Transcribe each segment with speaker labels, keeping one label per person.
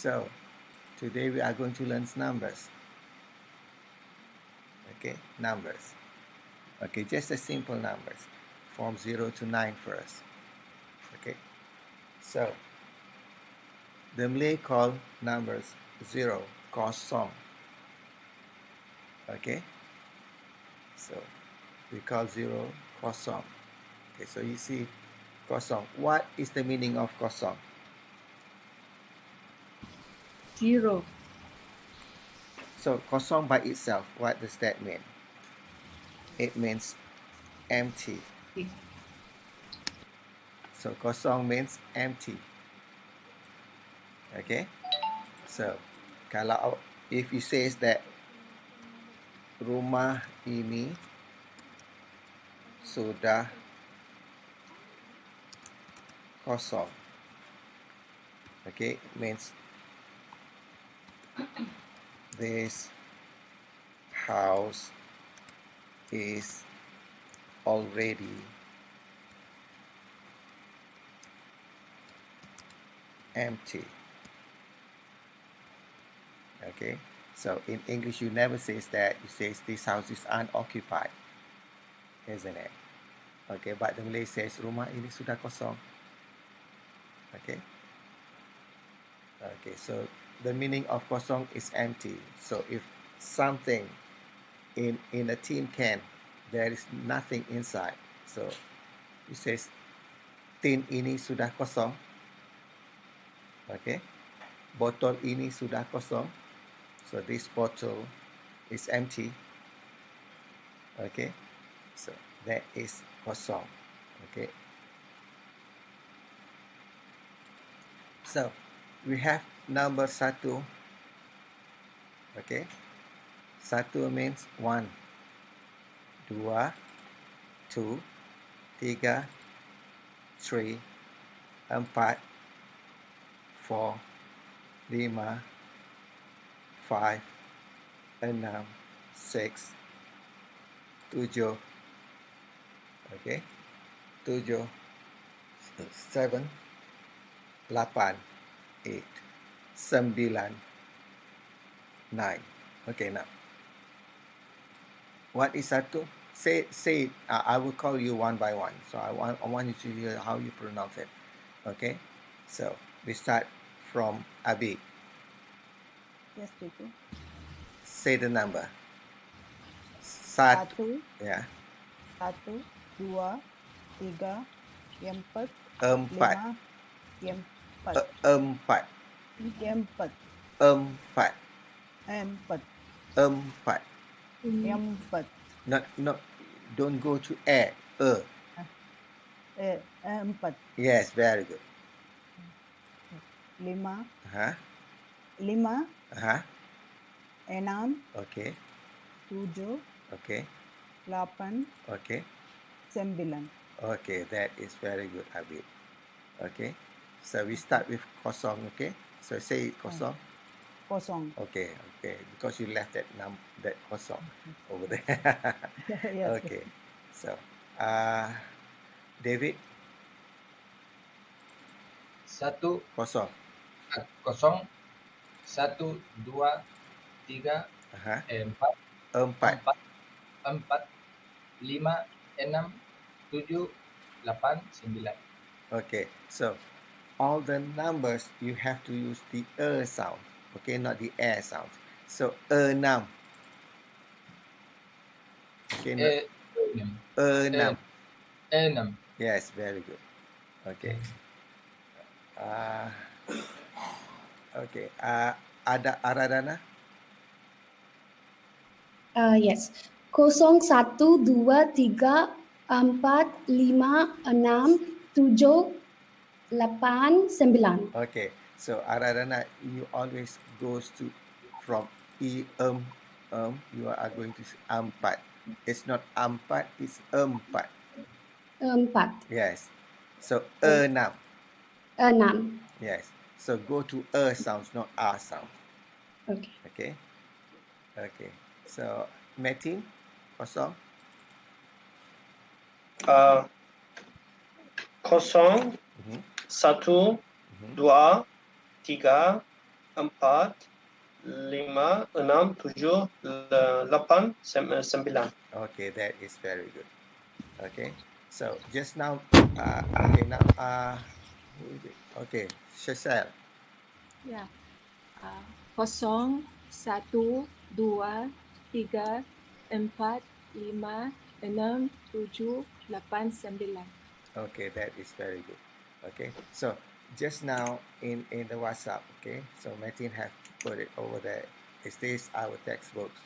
Speaker 1: So today we are going to learn numbers. Okay, numbers. Okay, just a simple numbers from 0 to 9 first. Okay, so the Malay call numbers 0 kosong. Okay, so we call 0 kosong. Okay, so you see kosong. What is the meaning of kosong?
Speaker 2: 0.
Speaker 1: So kosong by itself, what does that mean? It means empty. So kosong means empty. Okay, so kalau if you say that rumah ini sudah kosong, okay, it means this house is already empty. Okay, so in English you never say that, you say this house is unoccupied, isn't it? Okay, but the Malay says rumah ini sudah kosong. Okay, okay, so the meaning of kosong is empty. So if something in a tin can, there is nothing inside, so it says tin ini sudah kosong. Okay, botol ini sudah kosong, so this bottle is empty. Okay, so that is kosong. Okay, so we have number 1. Okay, 1 means 1, 2, 2, 3, 3, 4, 4, 5, 5, 6, 6, 7, okay, 7, 7, 8, 8, 9, 9. Okay, now what is satu? Say I will call you one by one. So I want you to hear how you pronounce it. Okay, so we start from Abi.
Speaker 2: Yes, teacher.
Speaker 1: Say the number.
Speaker 2: 1,
Speaker 1: Ya.
Speaker 2: 1, 2, 3, 4,
Speaker 1: 4.
Speaker 2: 5,
Speaker 1: 4.
Speaker 2: 4,
Speaker 1: 4.
Speaker 2: 4,
Speaker 1: 4.
Speaker 2: 4,
Speaker 1: Not. Don't go to air.
Speaker 2: 4.
Speaker 1: Yes, very good.
Speaker 2: 5,
Speaker 1: Huh?
Speaker 2: 5,
Speaker 1: Huh?
Speaker 2: 6,
Speaker 1: Okay.
Speaker 2: 7,
Speaker 1: Okay.
Speaker 2: 8,
Speaker 1: Okay.
Speaker 2: 9.
Speaker 1: Okay, that is very good, Abid. Okay, so we start with kosong. Okay, so say kosong.
Speaker 2: Kosong.
Speaker 1: Okay, because you left that kosong over there.
Speaker 2: Yes.
Speaker 1: Okay, so David.
Speaker 3: 1
Speaker 1: Kosong.
Speaker 3: 0 1 2 3
Speaker 1: 4.
Speaker 3: 4
Speaker 1: 4.
Speaker 3: 4 5 6 7 8 9.
Speaker 1: Okay, so all the numbers you have to use the sound. Okay, not the air sound. So 6. Okay, not 6.
Speaker 3: 6.
Speaker 1: Yes, very good. Okay. Okay. Ada Aradana?
Speaker 4: Yes. 0, 1, 2, 3, 4, 5, 6, 7, 8, 9.
Speaker 1: Okay. So Aradana, you always goes to from you are going to empat. It's not empat, it's empat.
Speaker 4: 4,
Speaker 1: Yes. So
Speaker 4: 6.
Speaker 1: Yes. So go to sounds, not R sound.
Speaker 4: Okay.
Speaker 1: Okay. Okay. So Metin, kosong.
Speaker 5: 0, 1, 2, 3, 4, 5, 6, 7, 8, 9.
Speaker 1: Okay, that is very good. Okay, so just now, okay, now, who is it? Okay, Shashel.
Speaker 6: Ya. 0, 1, 2, 3, 4, 5, 6, 7, 8, 9.
Speaker 1: Okay, that is very good. Okay, so just now in the WhatsApp, okay, so Martin have put it over there. It says our textbooks.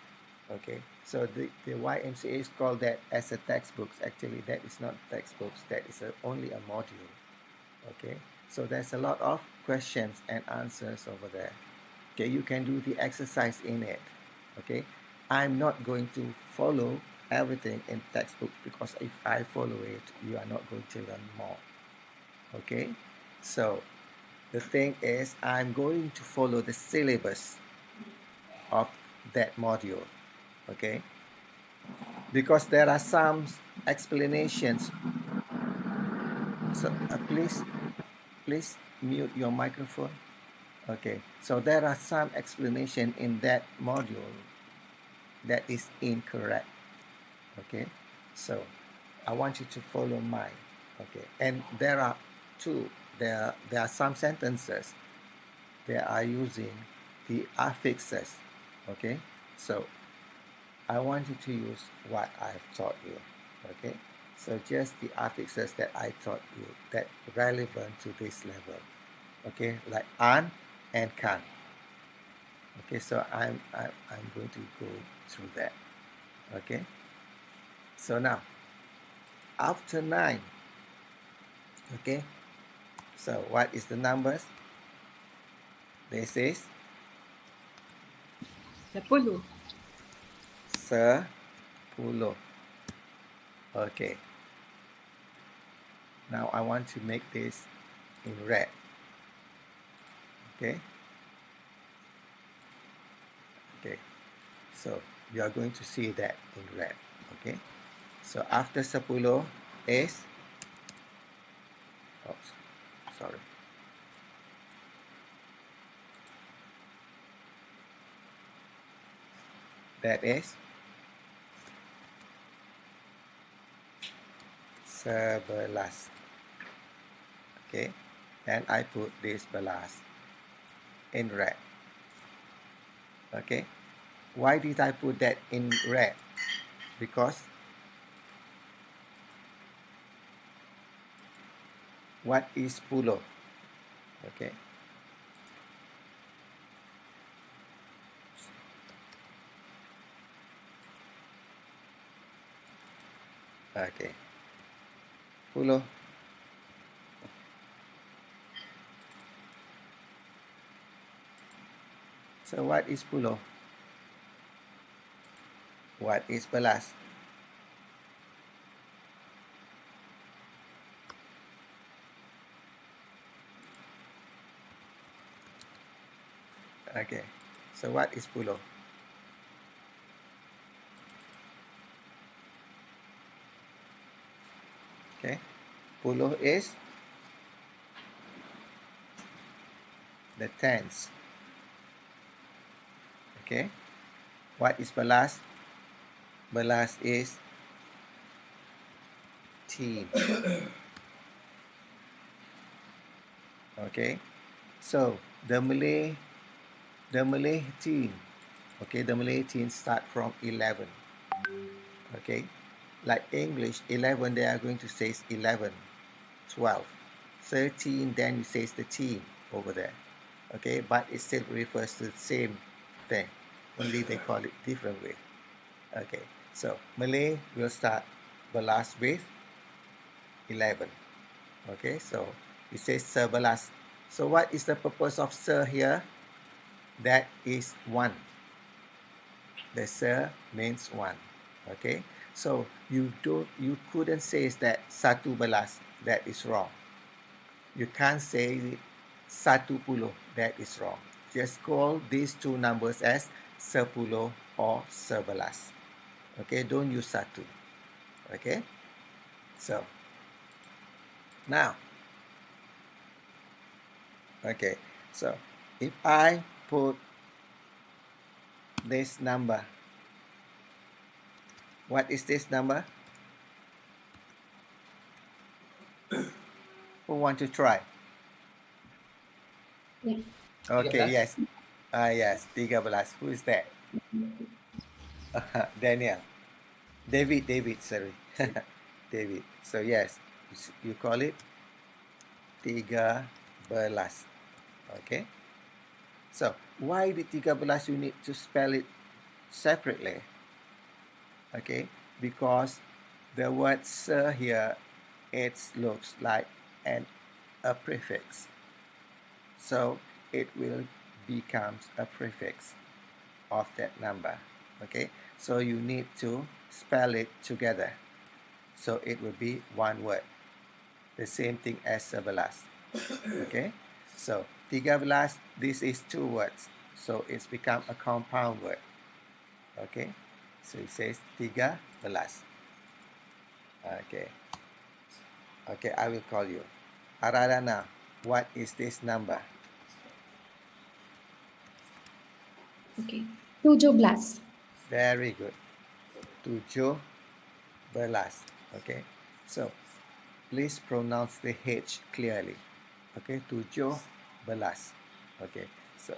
Speaker 1: Okay, so the YMCA is called that as a textbooks. Actually, that is not textbooks. That is only a module. Okay, so there's a lot of questions and answers over there. Okay, you can do the exercise in it. Okay, I'm not going to follow everything in textbooks, because if I follow it, you are not going to learn more. Okay, so the thing is, I'm going to follow the syllabus of that module. Okay, because there are some explanations. So please mute your microphone. Okay, so there are some explanation in that module that is incorrect. Okay, so I want you to follow mine. Okay, and there are some sentences that are using the affixes. Okay, so I want you to use what I've taught you. Okay, so just the affixes that I taught you that relevant to this level. Okay, like an and can. Okay, so I'm going to go through that. Okay, so now after 9, okay, so what is the numbers? This is
Speaker 6: 10.
Speaker 1: 10. Okay, now I want to make this in red. Okay, okay, so you are going to see that in red. Okay, so after 10 is, oops, sorry, that is 11. Okay, and I put this belas in red. Okay, why did I put that in red? Because what is pulo? Okay, okay, pulo. So what is pulo? What is belas? Okay, so what is pulo? Okay, pulo is the tens. Okay, what is belas? Belas is teen. Okay, so the Malay teen. Okay, the Malay teen start from 11. Okay, like English 11, they are going to say 11, 12, 13, then you say the teen over there. Okay, but it still refers to the same thing, only they call it different way. Okay, so Malay will start belas with 11. Okay, so it says sebelas. So what is the purpose of se here? That is 1. The se means 1. Okay, so you couldn't say that satu belas. That is wrong. You can't say satu puluh. That is wrong. Just call these two numbers as 10 or 11. Okay, don't use satu. Okay, so now, okay, so if I put this number. What is this number? Who want to try?
Speaker 4: Yeah.
Speaker 1: Okay,
Speaker 3: 13.
Speaker 1: yes. Yes, 13. Who is that? Daniel. David, sorry. David. So yes, you call it 13. Okay. So why the 13 you need to spell it separately? Okay, because the word "se" here, it looks like a prefix. So it will become a prefix of that number. Okay, so you need to spell it together. So it will be one word. The same thing as 11. Okay, so 13, this is two words. So it's become a compound word. Okay, so it says 13. Okay. Okay, I will call you. Aradana, what is this number?
Speaker 4: Okay. 17.
Speaker 1: Very good. 17. Okay, so please pronounce the H clearly. Okay, 17. Okay, so